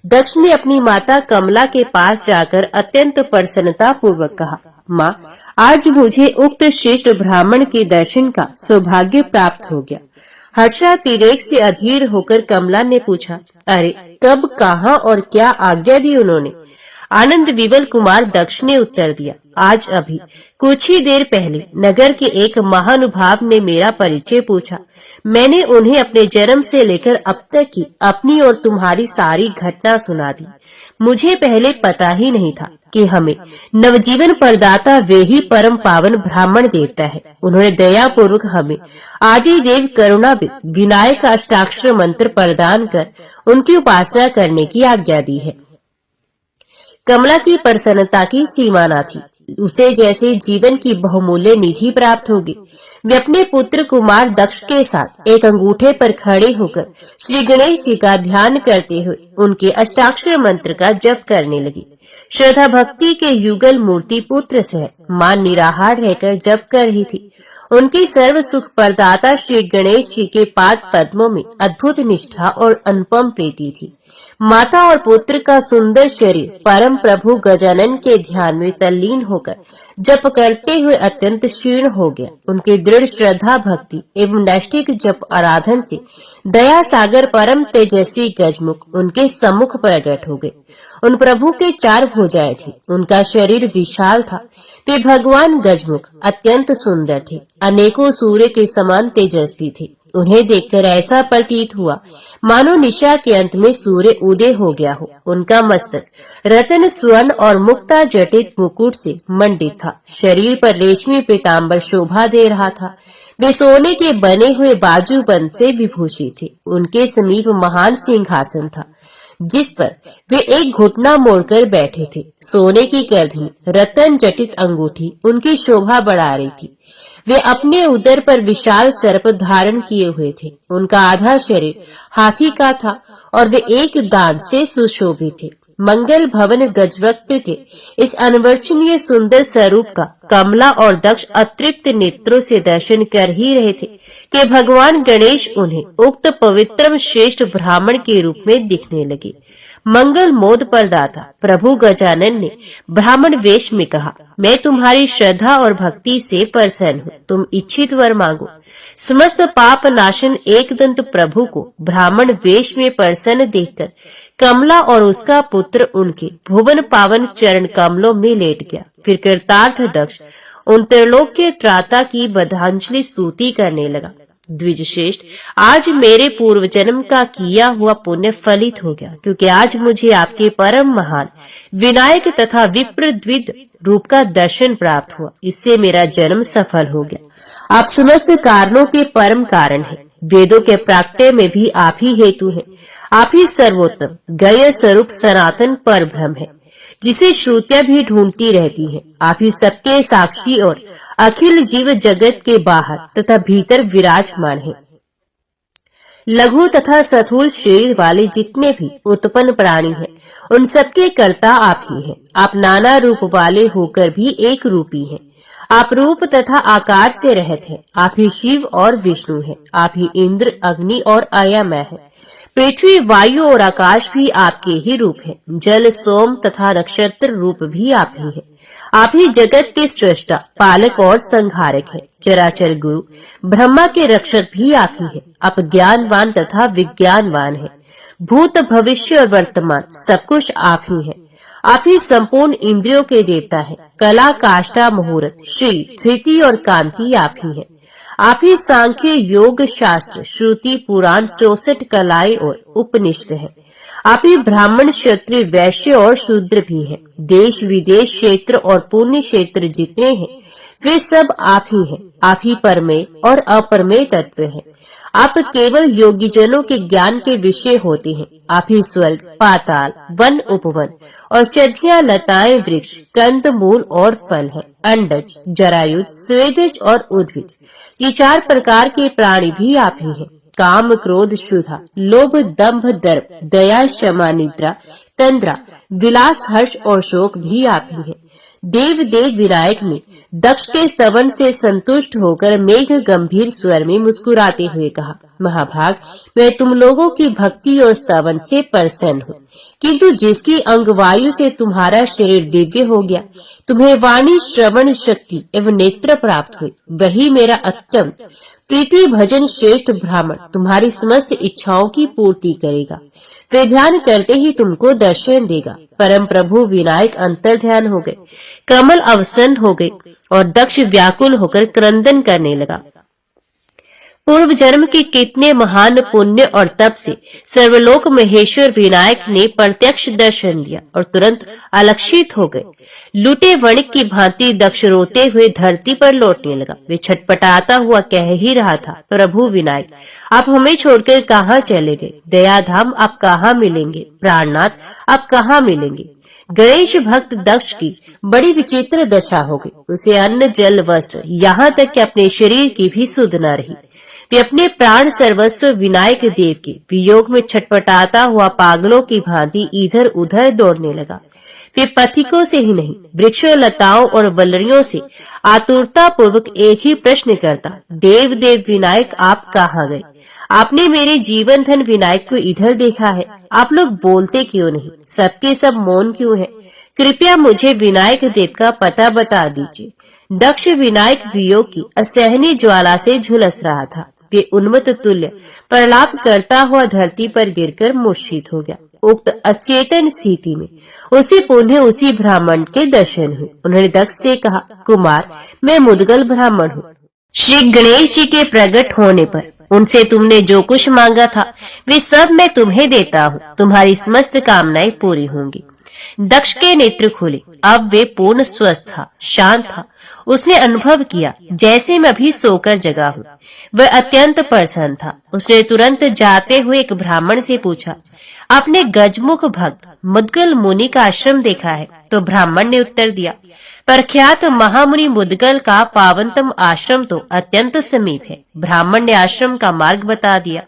दक्ष ने अपनी माता कमला के पास जाकर अत्यंत प्रसन्नता पूर्वक कहा, माँ, आज मुझे उक्त श्रेष्ठ ब्राह्मण के दर्शन का सौभाग्य प्राप्त हो गया। हर्षातिरेक से अधीर होकर कमला ने पूछा, अरे कब, कहाँ और क्या आज्ञा दी उन्होंने? आनंद विवल कुमार दक्ष ने उत्तर दिया, आज अभी कुछ ही देर पहले नगर के एक महानुभाव ने मेरा परिचय पूछा। मैंने उन्हें अपने जन्म से लेकर अब तक की अपनी और तुम्हारी सारी घटना सुना दी। मुझे पहले पता ही नहीं था कि हमें नवजीवन प्रदाता वे ही परम पावन ब्राह्मण देवता है। उन्होंने दया पूर्वक हमें आदि देव करुणाविद विनायक अष्टाक्षर मंत्र प्रदान कर उनकी उपासना करने की आज्ञा दी है। कमला की प्रसन्नता की सीमा न थी। उसे जैसे जीवन की बहुमूल्य निधि प्राप्त होगी। वे अपने पुत्र कुमार दक्ष के साथ एक अंगूठे पर खड़े होकर श्री गणेश जी का ध्यान करते हुए उनके अष्टाक्षर मंत्र का जप करने लगी। श्रद्धा भक्ति के युगल मूर्ति पुत्र से मां निराहार रहकर जप कर रही थी। उनकी सर्व सुख प्रदाता श्री गणेश जी के पाद पद्मों में अद्भुत निष्ठा और अनुपम प्रीति थी। माता और पुत्र का सुंदर शरीर परम प्रभु गजानन के ध्यान में तल्लीन होकर जप करते हुए अत्यंत क्षीण हो गया। उनके दृढ़ श्रद्धा भक्ति एवं नैष्ठिक जप आराधन से दया सागर परम तेजस्वी गजमुख उनके सम्मुख प्रकट हो गए। उन प्रभु के 4 भुजाएं थी। उनका शरीर विशाल था। वे भगवान गजमुख अत्यंत सुंदर थे, अनेकों सूर्य के समान तेजस्वी थे। उन्हें देखकर ऐसा प्रतीत हुआ मानो निशा के अंत में सूर्य उदय हो गया हो। उनका मस्तक रतन स्वर्ण और मुक्ता जटित मुकुट से मंडित था। शरीर पर रेशमी पीताम्बर शोभा दे रहा था। वे सोने के बने हुए बाजूबंद से विभूषित थे। उनके समीप महान सिंहासन था, जिस पर वे एक घुटना मोड़कर बैठे थे। सोने की करधनी रतन जटित अंगूठी उनकी शोभा बढ़ा रही थी। वे अपने उदर पर विशाल सर्प धारण किए हुए थे। उनका आधा शरीर हाथी का था और वे एक दांत से सुशोभित थे। मंगल भवन गजवक्त के इस अनवर्चनीय सुंदर स्वरूप का कमला और दक्ष अतृप्त नेत्रों से दर्शन कर ही रहे थे कि भगवान गणेश उन्हें उक्त पवित्रम श्रेष्ठ ब्राह्मण के रूप में दिखने लगे। मंगल मोद प्रदाता प्रभु गजानन ने ब्राह्मण वेश में कहा, मैं तुम्हारी श्रद्धा और भक्ति से प्रसन्न हूँ। तुम इच्छित वर मांगो। समस्त पाप नाशन एकदंत प्रभु को ब्राह्मण वेश में प्रसन्न देखकर कमला और उसका पुत्र उनके भुवन पावन चरण कमलों में लेट गया। फिर कृतार्थ दक्ष उन त्रिलोक के त्राता की बधांजलि स्तुति करने लगा। द्विज श्रेष्ठ, आज मेरे पूर्व जन्म का किया हुआ पुण्य फलित हो गया, क्योंकि आज मुझे आपके परम महान विनायक तथा विप्र द्विद रूप का दर्शन प्राप्त हुआ। इससे मेरा जन्म सफल हो गया। आप समस्त कारणों के परम कारण हैं। वेदों के प्राकट्य में भी आप ही हेतु हैं। आप ही सर्वोत्तम गय स्वरूप सनातन पर ब्रह्म है, जिसे श्रुतियां भी ढूंढती रहती हैं। आप ही सबके साक्षी और अखिल जीव जगत के बाहर तथा भीतर विराजमान हैं। लघु तथा स्थूल शरीर वाले जितने भी उत्पन्न प्राणी हैं, उन सबके कर्ता आप ही हैं। आप नाना रूप वाले होकर भी एक रूपी हैं। आप रूप तथा आकार से रहित हैं। आप ही शिव और विष्णु हैं। आप ही इंद्र, अग्नि और अयमय है। पृथ्वी, वायु और आकाश भी आपके ही रूप हैं। जल, सोम तथा नक्षत्र रूप भी आप ही है। आप ही जगत के सृष्टा, पालक और संहारक है। चराचर गुरु, ब्रह्मा के रक्षक भी आप ही है। आप ज्ञानवान तथा विज्ञानवान है। भूत, भविष्य और वर्तमान सब कुछ आप ही है। आप ही संपूर्ण इंद्रियों के देवता है। कला, काष्ठा, मुहूर्त, श्री, धृति और कांति आप ही है। आप ही सांख्य, योग, शास्त्र, श्रुति, पुराण, 64 कलाएं और उपनिषद है। आप ही ब्राह्मण, क्षत्रिय, वैश्य और शूद्र भी है। देश, विदेश, क्षेत्र और पुण्य क्षेत्र जितने हैं वे सब आप ही हैं। आप ही परमेय और अपरमेय तत्व हैं। आप केवल योगी जनों के ज्ञान के विषय होते हैं। आप ही स्वर्ग, पाताल, वन, उपवन और औषधियां, लताएं, वृक्ष, कंद, मूल और फल है। अंडज, जरायुज, स्वेदज और उद्भिज, ये 4 प्रकार के प्राणी भी आप ही हैं। काम, क्रोध, शुद्धा, लोभ, दंभ, दर्प, दया, क्षमा, निद्रा, तंद्रा, विलास, हर्ष और शोक भी आप ही हैं। देव विनायक ने दक्ष के स्तवन से संतुष्ट होकर मेघ गंभीर स्वर में मुस्कुराते हुए कहा, महाभाग, मैं तुम लोगों की भक्ति और स्तवन से प्रसन्न हूँ, किंतु जिसकी अंगवायु से तुम्हारा शरीर दिव्य हो गया, तुम्हें वाणी, श्रवण शक्ति एवं नेत्र प्राप्त हुई, वही मेरा अत्यंत प्रीति भजन श्रेष्ठ ब्राह्मण तुम्हारी समस्त इच्छाओं की पूर्ति करेगा। वे ध्यान करते ही तुमको दर्शन देगा। परम प्रभु विनायक अंतर ध्यान हो गए, कमल अवसन्न हो गए और दक्ष व्याकुल होकर क्रंदन करने लगा। पूर्व जन्म के कितने महान पुण्य और तप से सर्वलोक महेश्वर विनायक ने प्रत्यक्ष दर्शन दिया और तुरंत अलक्षित हो गए। लूटे वणिक की भांति दक्ष रोते हुए धरती पर लौटने लगा। वे छटपटाता हुआ कह ही रहा था, प्रभु विनायक, आप हमें छोड़कर कहाँ चले गए? दयाधाम आप कहाँ मिलेंगे? प्राणनाथ आप कहाँ मिलेंगे? गणेश भक्त दक्ष की बड़ी विचित्र दशा हो गई। उसे अन्न, जल, वस्त्र, यहाँ तक कि अपने शरीर की भी सुध न रही। वे अपने प्राण सर्वस्व विनायक देव के वियोग में छटपटाता हुआ पागलों की भांति इधर उधर दौड़ने लगा। वे पथिकों से ही नहीं, वृक्षों, लताओं और वल्लरियों से आतुरता पूर्वक एक ही प्रश्न करता, देव विनायक आप कहाँ गए? आपने मेरे जीवन धन विनायक को इधर देखा है, आप लोग बोलते क्यों नहीं? सबके सब मौन क्यों है? कृपया मुझे विनायक देव का पता बता दीजिए। दक्ष विनायक वियोग की असहनीय ज्वाला से झुलस रहा था। वे उन्मत्त तुल्य प्रलाप करता हुआ धरती पर गिरकर मूर्छित हो गया। उक्त अचेतन स्थिति में उसी पुनः उसी ब्राह्मण के दर्शन हुए। उन्होंने दक्ष से कहा, कुमार, मैं मुदगल ब्राह्मण हूँ। श्री गणेश जी के प्रकट होने पर उनसे तुमने जो कुछ मांगा था वे सब मैं तुम्हें देता हूँ। तुम्हारी समस्त कामनाएं पूरी होंगी। दक्ष के नेत्र खुले। अब वे पूर्ण स्वस्थ था, शांत था। उसने अनुभव किया जैसे मैं अभी सोकर जगा हूँ। वह अत्यंत प्रसन्न था। उसने तुरंत जाते हुए एक ब्राह्मण से पूछा, आपने गजमुख भक्त मुदगल मुनि का आश्रम देखा है? तो ब्राह्मण ने उत्तर दिया, प्रख्यात महामुनि मुदगल का पावनतम आश्रम तो अत्यंत समीप है। ब्राह्मण ने आश्रम का मार्ग बता दिया।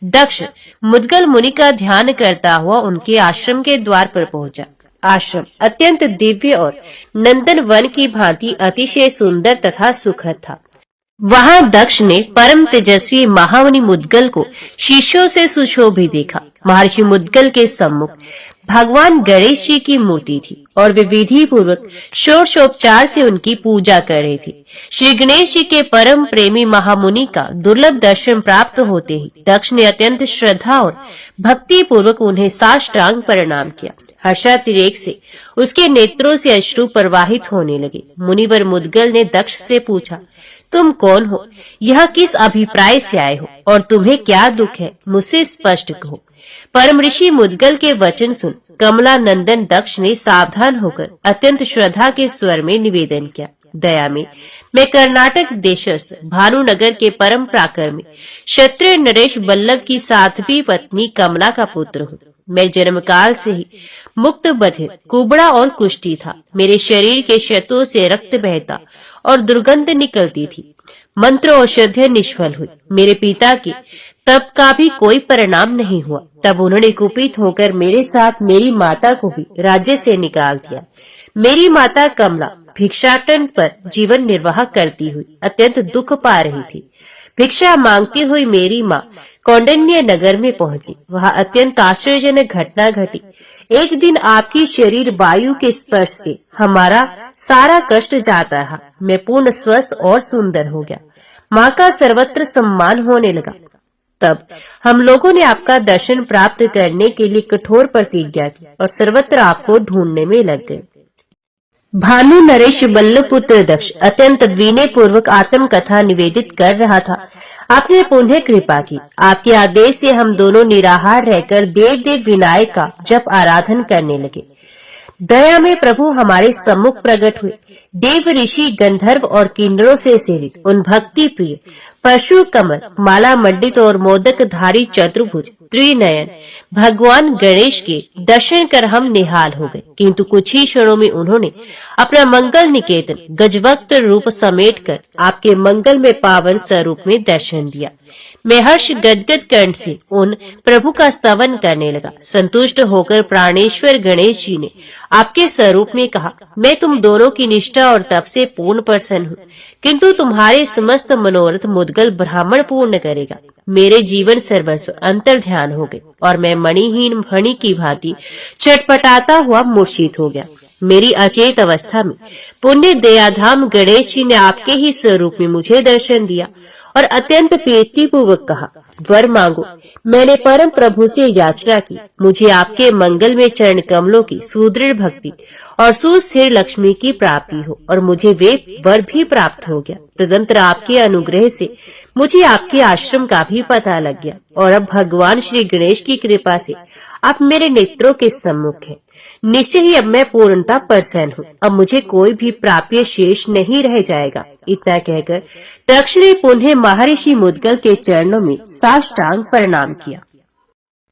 दक्ष मुदगल मुनि का ध्यान करता हुआ उनके आश्रम के द्वार पर पहुंचा। आश्रम अत्यंत दिव्य और नंदन वन की भांति अतिशय सुंदर तथा सुखद था। वहां दक्ष ने परम तेजस्वी महामुनि मुदगल को शिष्यों से सुशोभित देखा। महर्षि मुदगल के सम्मुख भगवान गणेश जी की मूर्ति थी और वे विधि पूर्वक षोडशोपचार से उनकी पूजा कर रहे थे। श्री गणेश जी के परम प्रेमी महामुनि का दुर्लभ दर्शन प्राप्त होते ही दक्ष ने अत्यंत श्रद्धा और भक्ति पूर्वक उन्हें साष्टांग प्रणाम किया। हर्षातिरेक से उसके नेत्रों से अश्रु प्रवाहित होने लगे। मुनिवर मुदगल ने दक्ष से पूछा, तुम कौन हो? यह किस अभिप्राय से आए हो और तुम्हें क्या दुख है? मुझसे स्पष्ट कहो। परम ऋषि मुदगल के वचन सुन कमला नंदन दक्ष ने सावधान होकर अत्यंत श्रद्धा के स्वर में निवेदन किया, दया में मैं कर्नाटक देशस्थ भानुनगर के परम पराक्रमी क्षत्रिय नरेश बल्लभ की साध्वी पत्नी कमला का पुत्र हूँ। मैं जन्मकाल से ही मुक्त बधिर, कुबड़ा और कुष्ठी था। मेरे शरीर के क्षतों से रक्त बहता और दुर्गंध निकलती थी। मंत्र औषधियां निष्फल हुई। मेरे पिता के तप का भी कोई परिणाम नहीं हुआ। तब उन्होंने कुपित होकर मेरे साथ मेरी माता को भी राज्य से निकाल दिया। मेरी माता कमला भिक्षाटन पर जीवन निर्वाह करती हुई अत्यंत दुख पा रही थी। भिक्षा मांगती हुई मेरी माँ कौंडिन्य नगर में पहुंची। वहां अत्यंत आश्चर्यजनक घटना घटी। एक दिन आपकी शरीर वायु के स्पर्श से हमारा सारा कष्ट जाता रहा। मैं पूर्ण स्वस्थ और सुंदर हो गया। माँ का सर्वत्र सम्मान होने लगा। तब हम लोगों ने आपका दर्शन प्राप्त करने के लिए कठोर प्रतिज्ञा की और सर्वत्र आपको ढूंढने में लग गए। भानु नरेश बल्लपुत्र दक्ष अत्यंत विनय पूर्वक आत्म कथा निवेदित कर रहा था। आपने पुनः कृपा की। आपके आदेश से हम दोनों निराहार रहकर देव देव विनायक का जप आराधन करने लगे। दया में प्रभु हमारे सम्मुख प्रकट हुए। देव ऋषि गंधर्व और किन्नरों से सेवित उन भक्ति प्रिय परशु कमल माला मंडित और मोदक धारी चतुर्भुज त्रिनयन भगवान गणेश के दर्शन कर हम निहाल हो गए। किंतु कुछ ही क्षणों में उन्होंने अपना मंगल निकेतन गजवक्त रूप समेटकर आपके मंगल में पावन स्वरूप में दर्शन दिया। मैं हर्ष गदगद कंठ से उन प्रभु का स्तवन करने लगा। संतुष्ट होकर प्राणेश्वर गणेश जी ने आपके स्वरूप में कहा, मैं तुम दोनों की निष्ठा और तप से पूर्ण प्रसन्न हूँ, किंतु तुम्हारे समस्त मनोरथ मुद्गल ब्राह्मण पूर्ण करेगा। मेरे जीवन सर्वस्व अंतर ध्यान हो गए और मैं मणिहीन फणी की भांति छटपटाता हुआ मूर्छित हो गया। मेरी अचेत अवस्था में पुण्य दयाधाम गणेश जी ने आपके ही स्वरूप में मुझे दर्शन दिया और अत्यंत प्रीतिपूर्वक कहा, वर मांगो। मैंने परम प्रभु से याचना की, मुझे आपके मंगल में चरण कमलों की सुदृढ़ भक्ति और सुस्थिर लक्ष्मी की प्राप्ति हो और मुझे वे वर भी प्राप्त हो गया। तदंतर आपके अनुग्रह से मुझे आपके आश्रम का भी पता लग गया और अब भगवान श्री गणेश की कृपा से आप मेरे नेत्रों के सम्मुख हैं। निश्चय ही अब मैं पूर्णता प्रसन्न हूँ। अब मुझे कोई भी प्राप्य शेष नहीं रह जाएगा। इतना कहकर दक्ष ने पुनः महर्षि मुद्गल के चरणों में साष्टांग प्रणाम किया।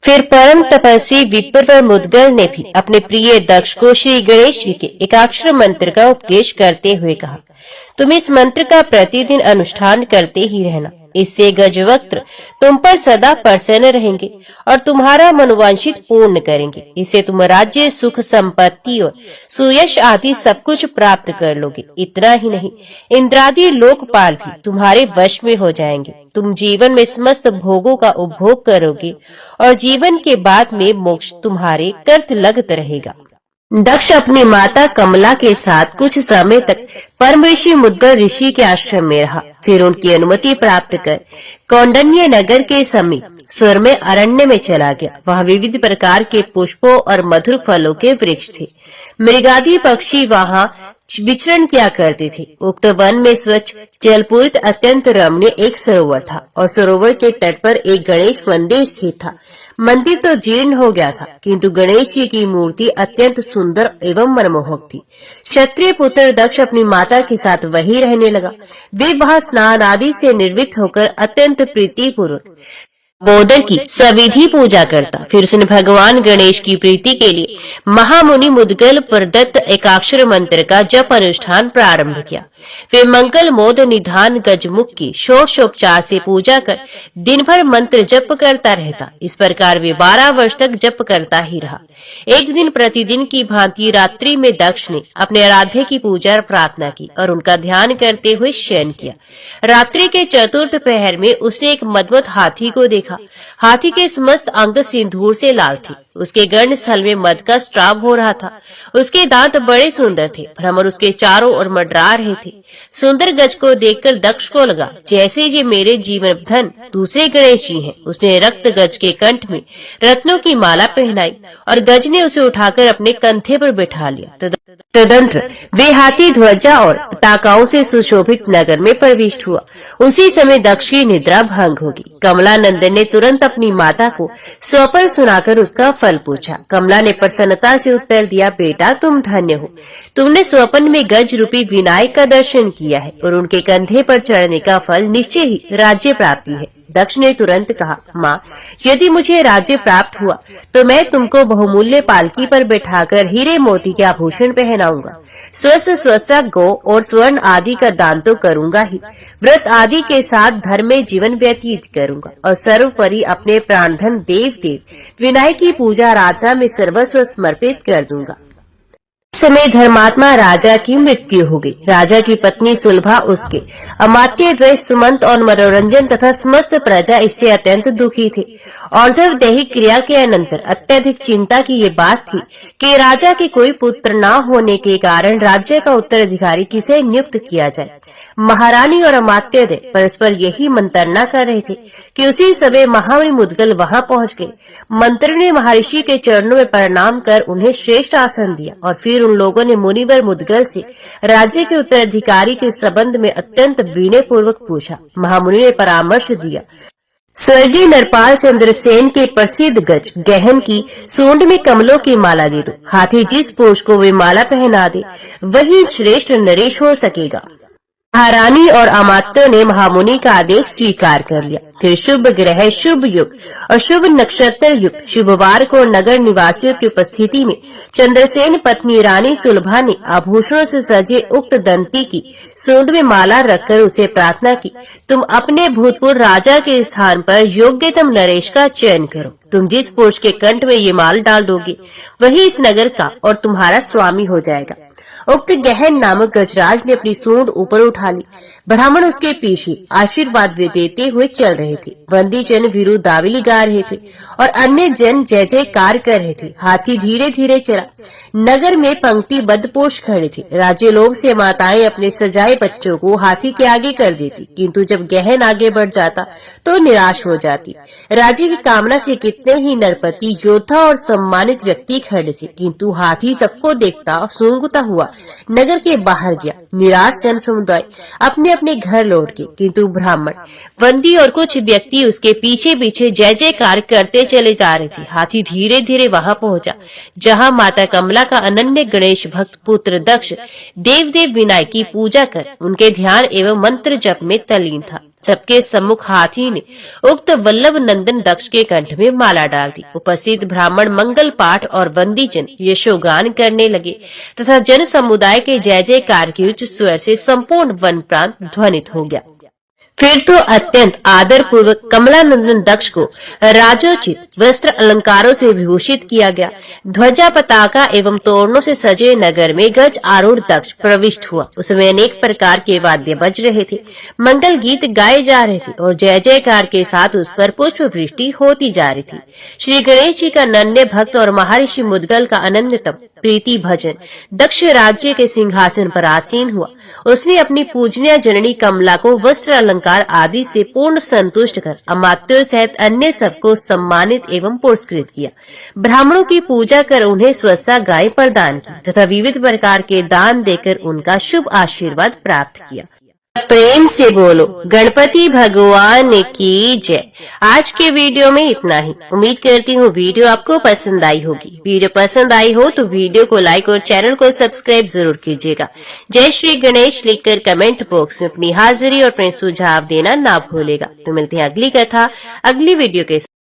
फिर परम तपस्वी विप्र मुद्गल ने भी अपने प्रिय दक्ष को श्री गणेश जी के एकाक्षर मंत्र का उपदेश करते हुए कहा, तुम इस मंत्र का प्रतिदिन अनुष्ठान करते ही रहना। इससे गजवक्त्र तुम पर सदा प्रसन्न रहेंगे और तुम्हारा मनोवांछित पूर्ण करेंगे। इससे तुम राज्य सुख संपत्ति और सुयश आदि सब कुछ प्राप्त कर लोगे। इतना ही नहीं, इंद्रादि लोकपाल भी तुम्हारे वश में हो जाएंगे। तुम जीवन में समस्त भोगों का उपभोग करोगे और जीवन के बाद में मोक्ष तुम्हारे कर्त लगत रहेगा। दक्ष अपनी माता कमला के साथ कुछ समय तक परम ऋषि मुद्गल ऋषि के आश्रम में रहा। फिर उनकी अनुमति प्राप्त कर कौंडिन्य नगर के समीप स्वर में अरण्य में चला गया। वहाँ विविध प्रकार के पुष्पों और मधुर फलों के वृक्ष थे। मृगादि पक्षी वहाँ विचरण किया करते थे। उक्त वन में स्वच्छ जलपूरित अत्यंत रमणीय एक सरोवर था और सरोवर के तट पर एक गणेश मंदिर स्थित था। मंदिर तो जीर्ण हो गया था, किंतु गणेश जी की मूर्ति अत्यंत सुंदर एवं मनमोहक थी। क्षत्रिय पुत्र दक्ष अपनी माता के साथ वहीं रहने लगा। वे वहाँ स्नान आदि से निर्वृत्त होकर अत्यंत प्रीतिपूर्वक बोधन की सविधि पूजा करता। फिर उसने भगवान गणेश की प्रीति के लिए महामुनि मुद्गल प्रदत्त एकाक्षर मंत्र का जप अनुष्ठान प्रारंभ किया। वे मंगल मोद निधान गजमुख की षोडशोपचार से पूजा कर दिन भर मंत्र जप करता रहता। इस प्रकार वे 12 वर्ष तक जप करता ही रहा। एक दिन प्रतिदिन की भांति रात्रि में दक्ष ने अपने आराध्य की पूजा प्रार्थना की और उनका ध्यान करते हुए शयन किया। रात्रि के चतुर्थ पहर में उसने एक मदमत हाथी को देखा। हाथी के समस्त अंग सिंदूर से लाल थे। उसके गर्ण स्थल में मद का स्राव हो रहा था। उसके दांत बड़े सुंदर थे। भ्रमर उसके चारों ओर मंडरा रहे थे। सुंदर गज को देखकर दक्ष को लगा जैसे ये मेरे जीवन धन दूसरे गणेश जी हैं। उसने रक्त गज के कंठ में रत्नों की माला पहनाई और गज ने उसे उठाकर अपने कंधे पर बैठा लिया। तदंतर वे हाथी ध्वजा और पताकाओं से सुशोभित नगर में प्रविष्ट हुआ। उसी समय दक्ष की निद्रा भंग होगी। कमला नंदन ने तुरंत अपनी माता को स्वप्न सुनाकर उसका फल पूछा। कमला ने प्रसन्नता से उत्तर दिया, बेटा तुम धन्य हो। तुमने स्वप्न में गज रूपी विनायक का दर्शन किया है और उनके कंधे पर चढ़ने का फल निश्चय ही राज्य प्राप्ति है। दक्ष ने तुरंत कहा, माँ, यदि मुझे राज्य प्राप्त हुआ तो मैं तुमको बहुमूल्य पालकी पर बैठाकर हीरे मोती के आभूषण पहनाऊंगा। स्वस्थ स्वच्छा गौ और स्वर्ण आदि का दान तो करूंगा ही, व्रत आदि के साथ धर्म में जीवन व्यतीत करूंगा और सर्वोपरि अपने प्राणधन देव देव विनायक की पूजा आराधना में सर्वस्व समर्पित कर दूंगा। समय धर्मात्मा राजा की मृत्यु हो गई। राजा की पत्नी सुलभा, उसके अमात्य द्वय सुमंत और मनोरंजन तथा समस्त प्रजा इससे अत्यंत दुखी थे। और्ध्व दैहिक क्रिया के अनंतर अत्यधिक चिंता की ये बात थी कि राजा के कोई पुत्र न होने के कारण राज्य का उत्तराधिकारी किसे नियुक्त किया जाए। महारानी और अमात्य द्वय परस्पर यही मंत्रणा कर रहे थे कि उसी समय महामुनि मुद्गल वहां पहुंच गए। मंत्री ने महर्षि के चरणों में प्रणाम कर उन्हें श्रेष्ठ आसन दिया और फिर उन लोगों ने मुनिवर मुद्गल से राज्य के उत्तराधिकारी के संबंध में अत्यंत विनय पूर्वक पूछा। महामुनि ने परामर्श दिया, स्वर्गीय नरपाल चंद्रसेन के प्रसिद्ध गज गहन की सूंड में कमलों की माला दे दो। हाथी जिस पुरुष को वे माला पहना दे वही श्रेष्ठ नरेश हो सकेगा। महारानी और अमात्यों ने महामुनि का आदेश स्वीकार कर लिया। फिर शुभ ग्रह, शुभ युग और शुभ नक्षत्र युक्त शुभवार को नगर निवासियों की उपस्थिति में चंद्रसेन पत्नी रानी सुलभा ने आभूषणों से सजे उक्त दंती की सूंड में माला रखकर उसे प्रार्थना की, तुम अपने भूतपूर्व राजा के स्थान पर योग्यतम नरेश का चयन करो। तुम जिस पुरुष के कंठ में ये माल डाल दोगे वही इस नगर का और तुम्हारा स्वामी हो जाएगा। उक्त गहन नामक गजराज ने अपनी सूंड ऊपर उठा ली। ब्राह्मण उसके पीछे आशीर्वाद देते हुए चल रहे थे। बंदी जन विरुदावली गा रहे थे और अन्य जन जय जयकार कर रहे थे। हाथी धीरे धीरे चला। नगर में पंक्तिबद्ध पुरुष खड़े थे। राज्य लोग से माताएं अपने सजाए बच्चों को हाथी के आगे कर देती, किंतु जब गहन आगे बढ़ जाता तो निराश हो जाती। राज्य की कामना से कितने ही नरपति, योद्धा और सम्मानित व्यक्ति खड़े थे, किंतु हाथी सबको देखता सूंघता हुआ नगर के बाहर गया। निराश जन समुदाय अपने अपने घर लौट गए, किंतु ब्राह्मण, बंदी और कुछ व्यक्ति उसके पीछे पीछे जय जयकार करते चले जा रहे थे। हाथी धीरे धीरे वहां पहुंचा जहां माता कमला का अनन्य गणेश भक्त पुत्र दक्ष देवदेव विनायक की पूजा कर उनके ध्यान एवं मंत्र जप में तल्लीन था। सबके सम्मुख हाथी ने उक्त वल्लभ नंदन दक्ष के कंठ में माला डाल दी। उपस्थित ब्राह्मण मंगल पाठ और बंदीजन यशोगान करने लगे तथा जन समुदाय के जय जयकार की उच्च स्वर से संपूर्ण वन प्रांत ध्वनित हो गया। फिर तो अत्यंत आदर पूर्वक कमलानंदन दक्ष को राजोचित वस्त्र अलंकारों से विभूषित किया गया। ध्वजा, पताका एवं तोरणों से सजे नगर में गज आरूढ़ दक्ष प्रविष्ट हुआ। उसमें अनेक प्रकार के वाद्य बज रहे थे, मंगल गीत गाए जा रहे थे और जय जयकार के साथ उस पर पुष्प वृष्टि होती जा रही थी। श्री गणेश जी का नन्य भक्त और महर्षि मुद्गल का अनन्यतम प्रीति भजन दक्ष राज्य के सिंहासन पर आसीन हुआ। उसने अपनी पूजनीय जननी कमला को वस्त्र अलंकार आदि से पूर्ण संतुष्ट कर अमात्यों सहित अन्य सबको सम्मानित एवं पुरस्कृत किया। ब्राह्मणों की पूजा कर उन्हें स्वच्छता गाय प्रदान की तथा विविध प्रकार के दान देकर उनका शुभ आशीर्वाद प्राप्त किया। प्रेम से बोलो गणपति भगवान की जय। आज के वीडियो में इतना ही। उम्मीद करती हूँ वीडियो आपको पसंद आई होगी। वीडियो पसंद आई हो तो वीडियो को लाइक और चैनल को सब्सक्राइब जरूर कीजिएगा। जय श्री गणेश लिखकर कमेंट बॉक्स में अपनी हाजिरी और अपने सुझाव देना ना भूलेगा। तो मिलते हैं अगली कथा अगली वीडियो के